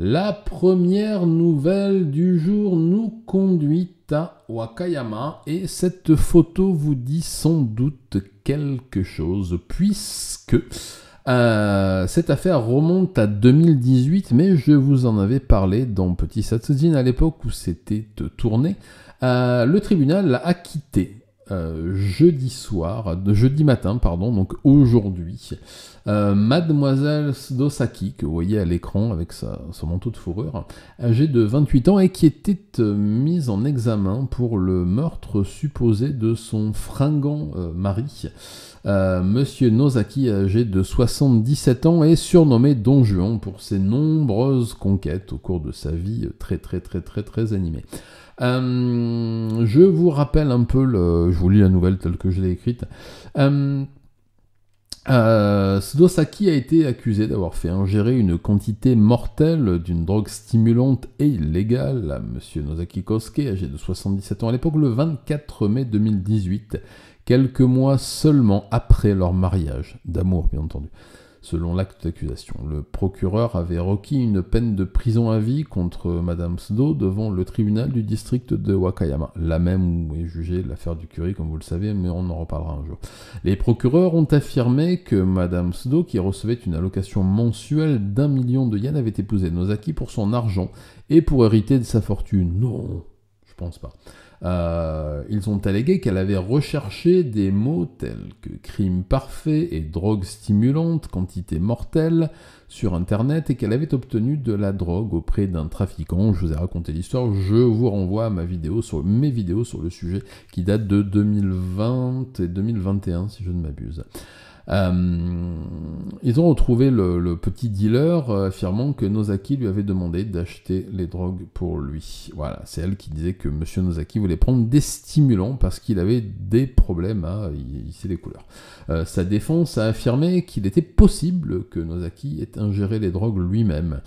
La première nouvelle du jour nous conduit à Wakayama et cette photo vous dit sans doute quelque chose puisque cette affaire remonte à 2018 mais je vous en avais parlé dans Petit Satsujin à l'époque où c'était tourné. Le tribunal l'a acquitté jeudi matin, donc aujourd'hui. Mademoiselle Dosaki, que vous voyez à l'écran avec son manteau de fourrure, âgée de 28 ans et qui était mise en examen pour le meurtre supposé de son fringant mari. Monsieur Nozaki, âgé de 77 ans, est surnommé Don Juan pour ses nombreuses conquêtes au cours de sa vie très animée. Je vous rappelle un peu, je vous lis la nouvelle telle que je l'ai écrite. Dosaki a été accusé d'avoir fait ingérer une quantité mortelle d'une drogue stimulante et illégale à Monsieur Nozaki Kosuke, âgé de 77 ans à l'époque, le 24 mai 2018, quelques mois seulement après leur mariage, d'amour bien entendu. Selon l'acte d'accusation, le procureur avait requis une peine de prison à vie contre Madame Sdo devant le tribunal du district de Wakayama, la même où est jugée l'affaire du curry, comme vous le savez, mais on en reparlera un jour. Les procureurs ont affirmé que Madame Sdo, qui recevait une allocation mensuelle d'1 million de yens, avait épousé Nozaki pour son argent et pour hériter de sa fortune. Non, je pense pas. Ils ont allégué qu'elle avait recherché des mots tels que crime parfait et drogue stimulante, quantité mortelle, sur internet et qu'elle avait obtenu de la drogue auprès d'un trafiquant. Je vous ai raconté l'histoire, je vous renvoie à mes vidéos sur le sujet qui datent de 2020 et 2021 si je ne m'abuse. Ils ont retrouvé le petit dealer affirmant que Nozaki lui avait demandé d'acheter les drogues pour lui. Voilà, c'est elle qui disait que Monsieur Nozaki voulait prendre des stimulants parce qu'il avait des problèmes à hisser les couleurs. Sa défense a affirmé qu'il était possible que Nozaki ait ingéré les drogues lui-même.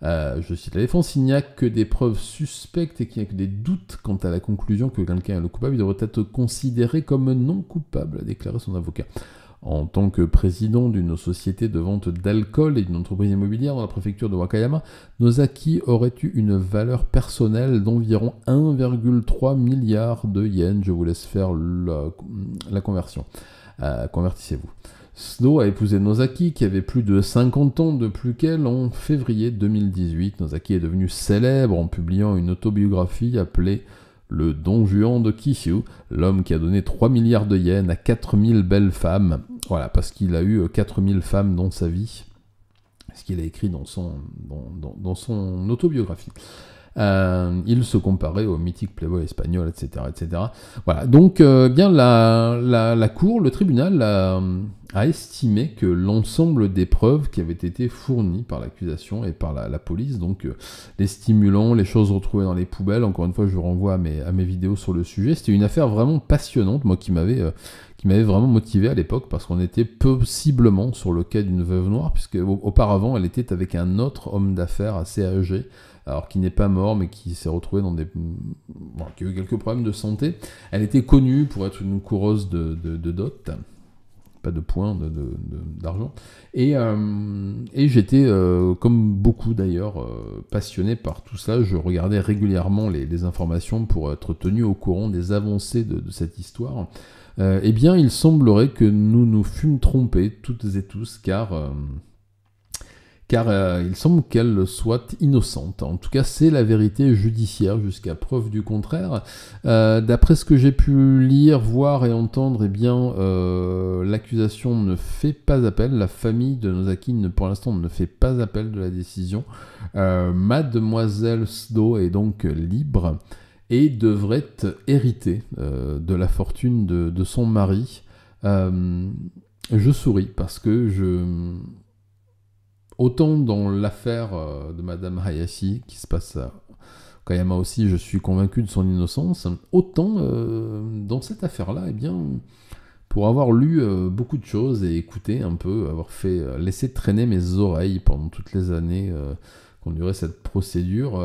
Je cite la défense, il n'y a que des preuves suspectes et qu'il n'y a que des doutes quant à la conclusion que quelqu'un est le coupable, il devrait être considéré comme non coupable, a déclaré son avocat. En tant que président d'une société de vente d'alcool et d'une entreprise immobilière dans la préfecture de Wakayama, Nozaki aurait eu une valeur personnelle d'environ 1,3 milliard de yens. Je vous laisse faire la conversion. Convertissez-vous. Sdo a épousé Nozaki, qui avait plus de 50 ans de plus qu'elle, en février 2018. Nozaki est devenu célèbre en publiant une autobiographie appelée Le Don Juan de Kishu, l'homme qui a donné 3 milliards de yens à 4000 belles femmes. Voilà, parce qu'il a eu 4000 femmes dans sa vie. Ce qu'il a écrit dans son autobiographie. Il se comparait au mythique playboy espagnol, etc. Voilà, donc bien la cour, le tribunal a estimé que l'ensemble des preuves qui avaient été fournies par l'accusation et par la police, donc les stimulants, les choses retrouvées dans les poubelles, encore une fois je vous renvoie à mes vidéos sur le sujet, c'était une affaire vraiment passionnante, moi qui m'avait vraiment motivé à l'époque, parce qu'on était possiblement sur le cas d'une veuve noire, puisque auparavant elle était avec un autre homme d'affaires assez âgé, alors qui n'est pas mort, mais qui s'est retrouvé dans qui a eu quelques problèmes de santé. Elle était connue pour être une coureuse de dot, pas de points, d'argent. Et j'étais, comme beaucoup d'ailleurs, passionné par tout ça. Je regardais régulièrement les informations pour être tenu au courant des avancées de cette histoire. Eh bien, il semblerait que nous nous fûmes trompés, toutes et tous, car il semble qu'elle soit innocente. En tout cas, c'est la vérité judiciaire, jusqu'à preuve du contraire. D'après ce que j'ai pu lire, voir et entendre, eh bien, l'accusation ne fait pas appel. La famille de Nozaki, pour l'instant, ne fait pas appel de la décision. Mademoiselle Sdo est donc libre et devrait hériter de la fortune de son mari. Je souris parce que autant dans l'affaire de Madame Hayashi, qui se passe à Okayama aussi, je suis convaincu de son innocence, autant dans cette affaire-là, eh bien, pour avoir lu beaucoup de choses et écouté un peu, avoir laissé traîner mes oreilles pendant toutes les années qu'ont duré cette procédure,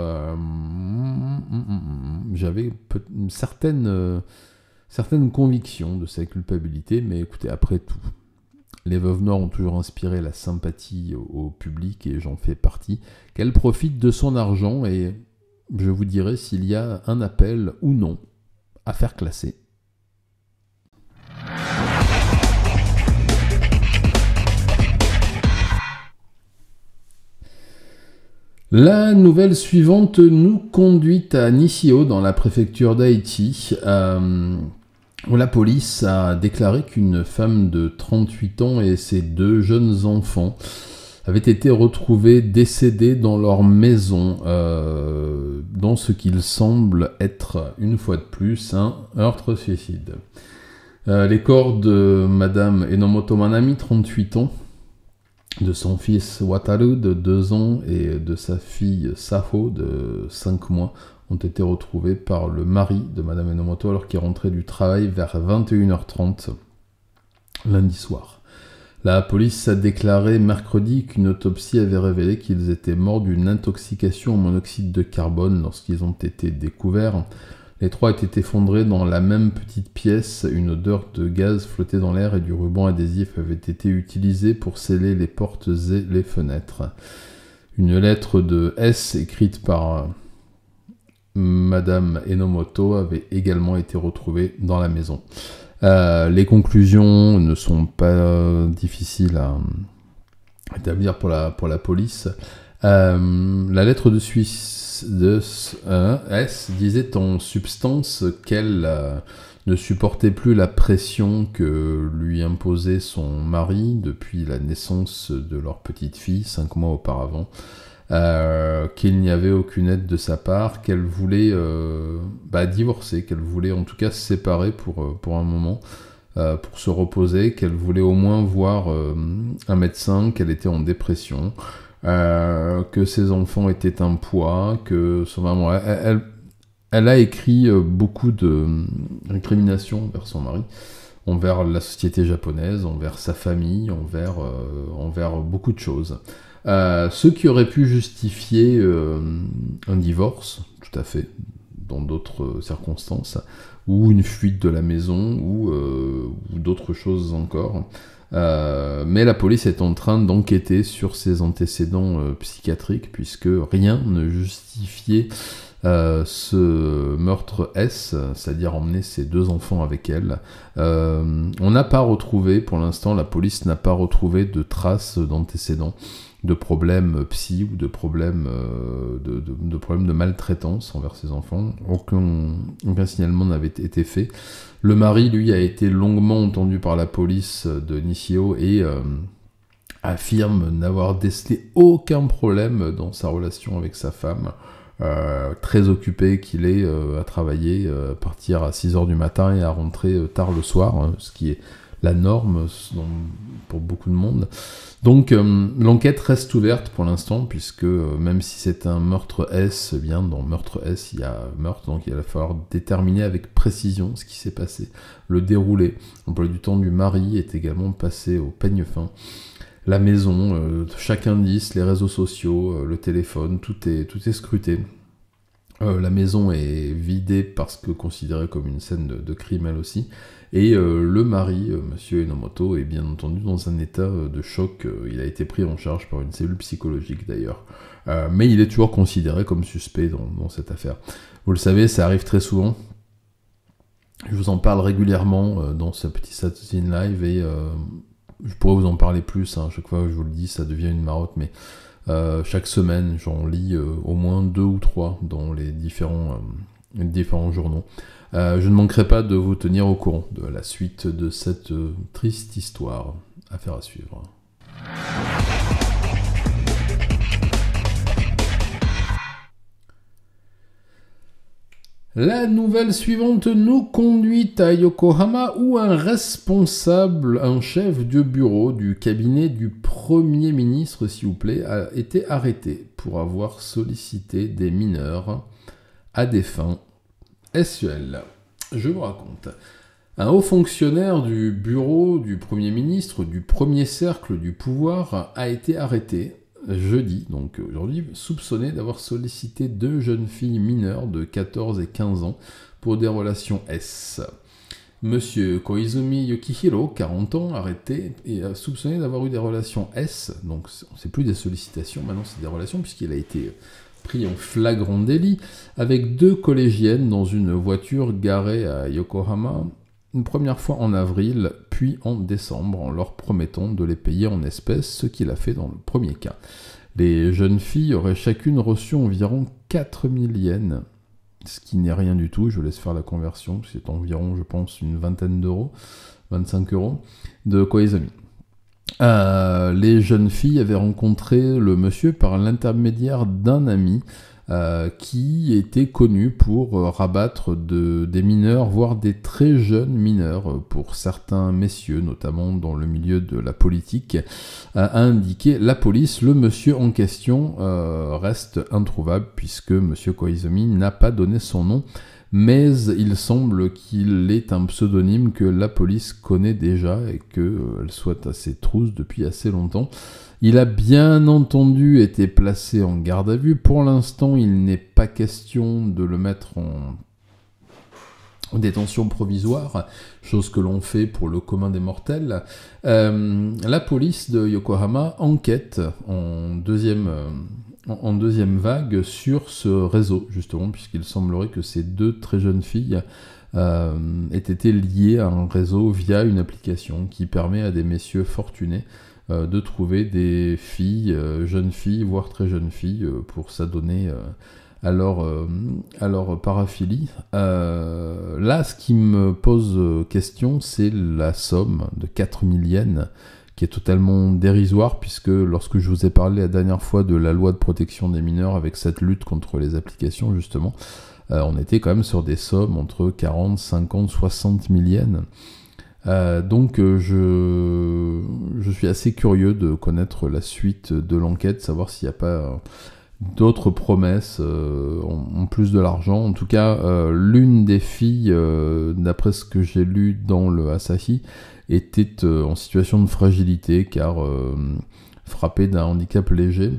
j'avais une certaine conviction de sa culpabilité, mais écoutez, après tout, Les Veuves Noires ont toujours inspiré la sympathie au public et j'en fais partie. Qu'elle profite de son argent et je vous dirai s'il y a un appel ou non à faire classer. La nouvelle suivante nous conduit à Nishio, dans la préfecture d'Aichi, où la police a déclaré qu'une femme de 38 ans et ses 2 jeunes enfants avaient été retrouvés décédés dans leur maison, dans ce qu'il semble être, une fois de plus, un meurtre-suicide. Les corps de Madame Enomoto Manami, 38 ans, de son fils Wataru de 2 ans et de sa fille Saho de 5 mois ont été retrouvés par le mari de Madame Enomoto alors qu'il rentrait du travail vers 21h30 lundi soir. La police a déclaré mercredi qu'une autopsie avait révélé qu'ils étaient morts d'une intoxication au monoxyde de carbone lorsqu'ils ont été découverts. Les 3 étaient effondrés dans la même petite pièce, une odeur de gaz flottait dans l'air et du ruban adhésif avait été utilisé pour sceller les portes et les fenêtres. Une lettre de S écrite par Madame Enomoto avait également été retrouvée dans la maison. Les conclusions ne sont pas difficiles à établir pour la police. La lettre de S disait en substance qu'elle ne supportait plus la pression que lui imposait son mari depuis la naissance de leur petite fille, 5 mois auparavant, qu'il n'y avait aucune aide de sa part, qu'elle voulait divorcer, qu'elle voulait en tout cas se séparer pour un moment, pour se reposer, qu'elle voulait au moins voir un médecin, qu'elle était en dépression, que ses enfants étaient un poids, que elle a écrit beaucoup de récriminations envers son mari, envers la société japonaise, envers sa famille, envers beaucoup de choses. Ce qui aurait pu justifier un divorce, tout à fait, dans d'autres circonstances, ou une fuite de la maison, ou d'autres choses encore. Mais la police est en train d'enquêter sur ses antécédents psychiatriques, puisque rien ne justifiait ce meurtre S, c'est-à-dire emmener ses 2 enfants avec elle. On n'a pas retrouvé, pour l'instant, la police n'a pas retrouvé de traces d'antécédents, de problèmes psy ou de problèmes de maltraitance envers ses enfants. Aucun signalement n'avait été fait. Le mari, lui, a été longuement entendu par la police de Nishio et affirme n'avoir décelé aucun problème dans sa relation avec sa femme. Très occupé qu'il est à travailler, partir à 6h du matin et à rentrer tard le soir, hein, ce qui est la norme pour beaucoup de monde. Donc l'enquête reste ouverte pour l'instant, puisque même si c'est un meurtre S, eh bien dans meurtre S il y a meurtre, donc il va falloir déterminer avec précision ce qui s'est passé, le déroulé. L'emploi du temps du mari est également passé au peigne fin. La maison, chaque indice, les réseaux sociaux, le téléphone, tout est scruté. La maison est vidée parce que considérée comme une scène de crime elle aussi. Et le mari, monsieur Enomoto, est bien entendu dans un état de choc. Il a été pris en charge par une cellule psychologique d'ailleurs. Mais il est toujours considéré comme suspect dans cette affaire. Vous le savez, ça arrive très souvent. Je vous en parle régulièrement dans ce petit Satsujin Live et je pourrais vous en parler plus. Hein. Chaque fois que je vous le dis, ça devient une marotte, mais chaque semaine, j'en lis au moins 2 ou 3 dans les différents journaux. Je ne manquerai pas de vous tenir au courant de la suite de cette triste histoire. Affaire à suivre. La nouvelle suivante nous conduit à Yokohama où un responsable, un chef de bureau du cabinet du Premier ministre, s'il vous plaît, a été arrêté pour avoir sollicité des mineurs à des fins sexuelles. Je vous raconte. Un haut fonctionnaire du bureau du Premier ministre du premier cercle du pouvoir a été arrêté jeudi, donc aujourd'hui, soupçonné d'avoir sollicité 2 jeunes filles mineures de 14 et 15 ans pour des relations S. Monsieur Koizumi Yukihiro, 40 ans, arrêté et soupçonné d'avoir eu des relations S, donc c'est plus des sollicitations, maintenant c'est des relations, puisqu'il a été pris en flagrant délit, avec 2 collégiennes dans une voiture garée à Yokohama, une première fois en avril, puis en décembre, en leur promettant de les payer en espèces, ce qu'il a fait dans le premier cas. Les jeunes filles auraient chacune reçu environ 4000 yens, ce qui n'est rien du tout, je laisse faire la conversion, c'est environ, je pense, une vingtaine d'euros, 25 euros, de Koizumi. Les jeunes filles avaient rencontré le monsieur par l'intermédiaire d'un ami qui était connu pour rabattre des mineurs, voire des très jeunes mineurs, pour certains messieurs, notamment dans le milieu de la politique, a indiqué la police. Le monsieur en question reste introuvable puisque monsieur Koizumi n'a pas donné son nom, mais il semble qu'il est un pseudonyme que la police connaît déjà et qu'elle soit assez trousse depuis assez longtemps. Il a bien entendu été placé en garde à vue. Pour l'instant, il n'est pas question de le mettre en détention provisoire, chose que l'on fait pour le commun des mortels. La police de Yokohama enquête en deuxième vague sur ce réseau, justement, puisqu'il semblerait que ces 2 très jeunes filles aient été liées à un réseau via une application qui permet à des messieurs fortunés de trouver des filles, jeunes filles, voire très jeunes filles, pour s'adonner à leur paraphilie. Là, ce qui me pose question, c'est la somme de 4000 yens, qui est totalement dérisoire, puisque lorsque je vous ai parlé la dernière fois de la loi de protection des mineurs, avec cette lutte contre les applications, justement, on était quand même sur des sommes entre 40, 50, 60 000 yens. Donc je suis assez curieux de connaître la suite de l'enquête, savoir s'il n'y a pas d'autres promesses en plus de l'argent. En tout cas, l'une des filles, d'après ce que j'ai lu dans le Asahi, était en situation de fragilité car frappée d'un handicap léger,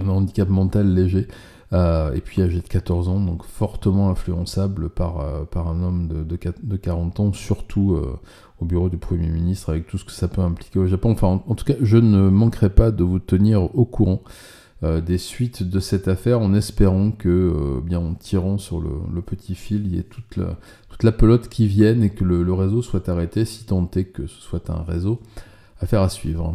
un handicap mental léger, et puis âgée de 14 ans, donc fortement influençable par un homme de 40 ans, surtout au bureau du Premier ministre, avec tout ce que ça peut impliquer au Japon. Enfin, en tout cas, je ne manquerai pas de vous tenir au courant des suites de cette affaire, en espérant que, bien en tirant sur le petit fil, il y ait toute la pelote qui vienne et que le réseau soit arrêté, si tant est que ce soit un réseau. Affaire à suivre.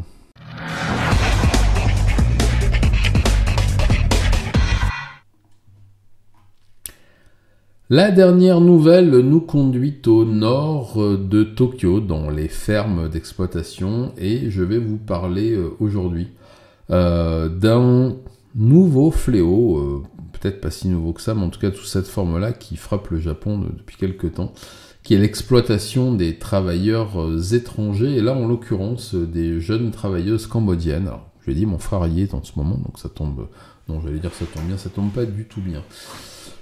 La dernière nouvelle nous conduit au nord de Tokyo, dans les fermes d'exploitation, et je vais vous parler aujourd'hui d'un nouveau fléau, peut-être pas si nouveau que ça, mais en tout cas sous cette forme-là, qui frappe le Japon depuis quelque temps, qui est l'exploitation des travailleurs étrangers, et là en l'occurrence des jeunes travailleuses cambodgiennes. Alors, je l'ai dit, mon frère y est en ce moment, donc ça tombe... Non, j'allais dire ça tombe bien, ça tombe pas du tout bien.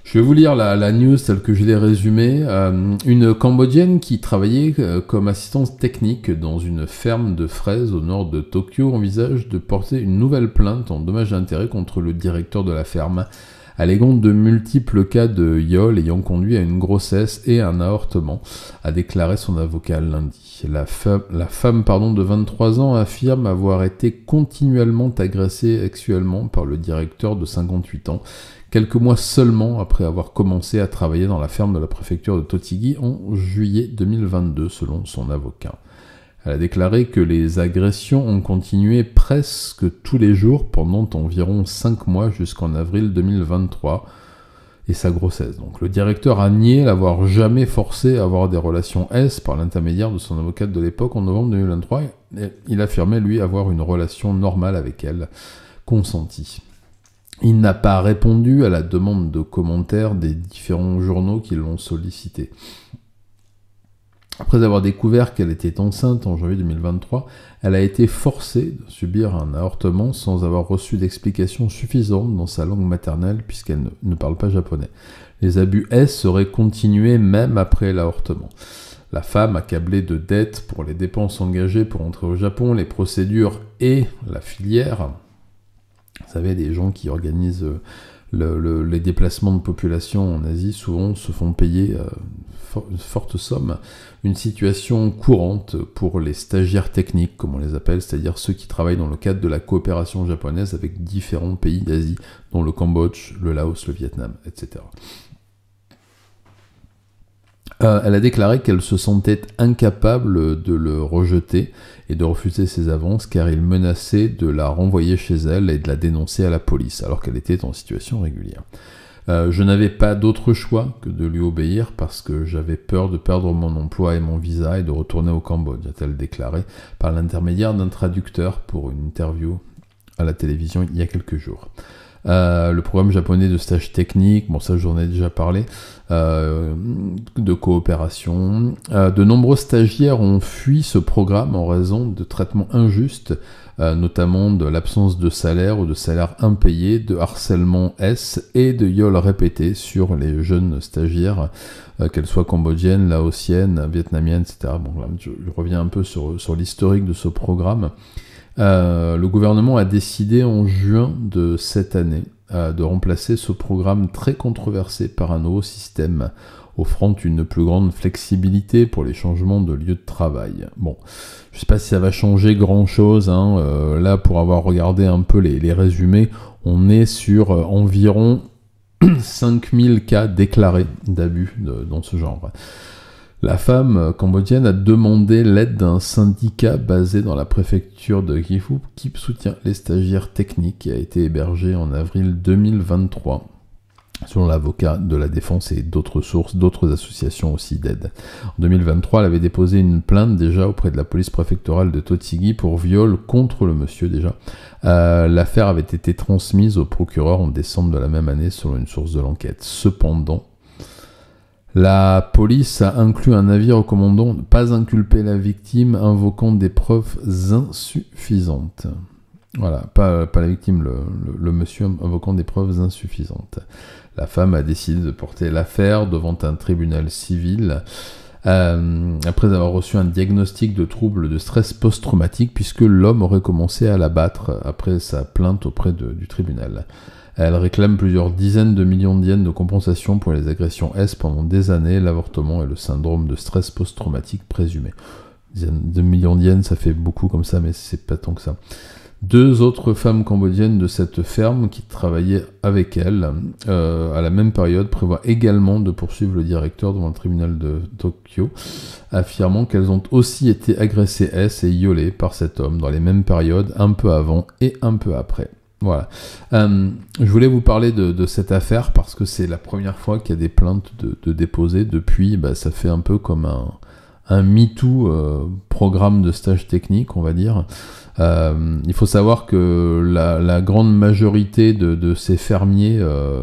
Je vais vous lire la news telle que je l'ai résumée. Une Cambodgienne qui travaillait comme assistante technique dans une ferme de fraises au nord de Tokyo envisage de porter une nouvelle plainte en dommages et intérêts contre le directeur de la ferme, alléguant de multiples cas de viol ayant conduit à une grossesse et un avortement, a déclaré son avocat lundi. La femme de 23 ans affirme avoir été continuellement agressée sexuellement par le directeur de 58 ans, quelques mois seulement après avoir commencé à travailler dans la ferme de la préfecture de Tochigi en juillet 2022, selon son avocat. Elle a déclaré que les agressions ont continué presque tous les jours pendant environ 5 mois jusqu'en avril 2023 et sa grossesse. Donc le directeur a nié l'avoir jamais forcé à avoir des relations S par l'intermédiaire de son avocate de l'époque en novembre 2023. Et il affirmait lui avoir une relation normale avec elle, consentie. Il n'a pas répondu à la demande de commentaires des différents journaux qui l'ont sollicité. Après avoir découvert qu'elle était enceinte en janvier 2023, elle a été forcée de subir un avortement sans avoir reçu d'explications suffisantes dans sa langue maternelle puisqu'elle ne parle pas japonais. Les abus S seraient continués même après l'avortement. La femme, accablée de dettes pour les dépenses engagées pour entrer au Japon, les procédures et la filière... Vous savez, des gens qui organisent les déplacements de population en Asie souvent se font payer une forte somme. Une situation courante pour les stagiaires techniques, comme on les appelle, c'est-à-dire ceux qui travaillent dans le cadre de la coopération japonaise avec différents pays d'Asie, dont le Cambodge, le Laos, le Vietnam, etc. Elle a déclaré qu'elle se sentait incapable de le rejeter et de refuser ses avances car il menaçait de la renvoyer chez elle et de la dénoncer à la police alors qu'elle était en situation régulière. Je n'avais pas d'autre choix que de lui obéir parce que j'avais peur de perdre mon emploi et mon visa et de retourner au Cambodge, a-t-elle déclaré par l'intermédiaire d'un traducteur pour une interview à la télévision il y a quelques jours. Le programme japonais de stage technique, bon ça j'en ai déjà parlé, de coopération. De nombreux stagiaires ont fui ce programme en raison de traitements injustes, notamment de l'absence de salaire ou de salaire impayé, de harcèlement S et de viols répétés sur les jeunes stagiaires, qu'elles soient cambodgiennes, laotiennes, vietnamiennes, etc. Bon, là, je reviens un peu sur l'historique de ce programme. Le gouvernement a décidé en juin de cette année de remplacer ce programme très controversé par un nouveau système offrant une plus grande flexibilité pour les changements de lieu de travail. Bon, je sais pas si ça va changer grand-chose, hein. Là, pour avoir regardé un peu les résumés, on est sur environ 5000 cas déclarés d'abus dans ce genre. La femme cambodgienne a demandé l'aide d'un syndicat basé dans la préfecture de Gifu qui soutient les stagiaires techniques et a été hébergé en avril 2023, selon l'avocat de la défense et d'autres sources, d'autres associations aussi d'aide. En 2023, elle avait déposé une plainte déjà auprès de la police préfectorale de Tochigi pour viol contre le monsieur déjà. L'affaire avait été transmise au procureur en décembre de la même année selon une source de l'enquête. Cependant, la police a inclus un avis recommandant de ne pas inculper la victime, invoquant des preuves insuffisantes. Voilà, pas la victime, le monsieur invoquant des preuves insuffisantes. La femme a décidé de porter l'affaire devant un tribunal civil après avoir reçu un diagnostic de trouble de stress post-traumatique puisque l'homme aurait commencé à la battre après sa plainte auprès du tribunal. Elle réclame plusieurs dizaines de millions de yens de compensation pour les agressions S pendant des années, l'avortement et le syndrome de stress post-traumatique présumé. Dizaines de millions de yens, ça fait beaucoup comme ça, mais c'est pas tant que ça. 2 autres femmes cambodgiennes de cette ferme qui travaillaient avec elle à la même période prévoient également de poursuivre le directeur devant le tribunal de Tokyo, affirmant qu'elles ont aussi été agressées S et violées par cet homme dans les mêmes périodes, un peu avant et un peu après. Voilà. Je voulais vous parler de cette affaire parce que c'est la première fois qu'il y a des plaintes de déposées depuis. Ça fait un peu comme un MeToo programme de stage technique, on va dire. Il faut savoir que la grande majorité de ces fermiers,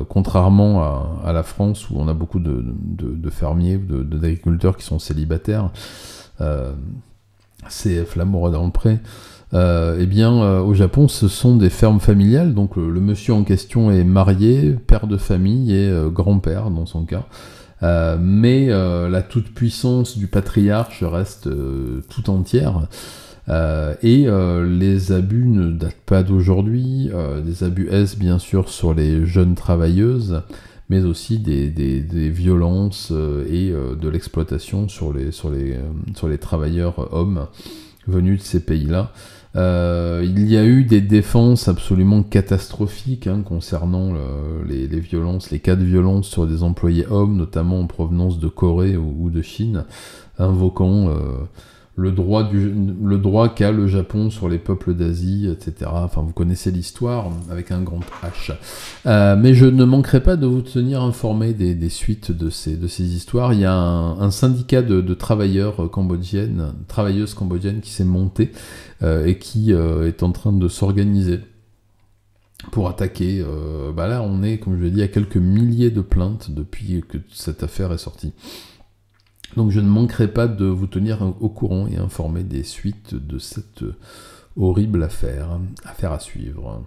contrairement à la France où on a beaucoup de fermiers, d'agriculteurs qui sont célibataires, c'est Flammora dans le pré. Au Japon, ce sont des fermes familiales, donc le monsieur en question est marié, père de famille et grand-père dans son cas. Mais la toute-puissance du patriarche reste tout entière. Les abus ne datent pas d'aujourd'hui, des abus S bien sûr sur les jeunes travailleuses, mais aussi des violences et de l'exploitation sur les travailleurs hommes venus de ces pays-là. Il y a eu des défenses absolument catastrophiques concernant les violences, les cas de violence sur des employés hommes, notamment en provenance de Corée ou de Chine, invoquant le droit qu'a le Japon sur les peuples d'Asie, etc. Enfin, vous connaissez l'histoire avec un grand H. Mais je ne manquerai pas de vous tenir informé des suites de ces histoires. Il y a un syndicat de travailleuses cambodgiennes qui s'est monté et qui est en train de s'organiser pour attaquer. Là, on est, comme je l'ai dit, à quelques milliers de plaintes depuis que cette affaire est sortie. Donc je ne manquerai pas de vous tenir au courant et informer des suites de cette horrible affaire à suivre.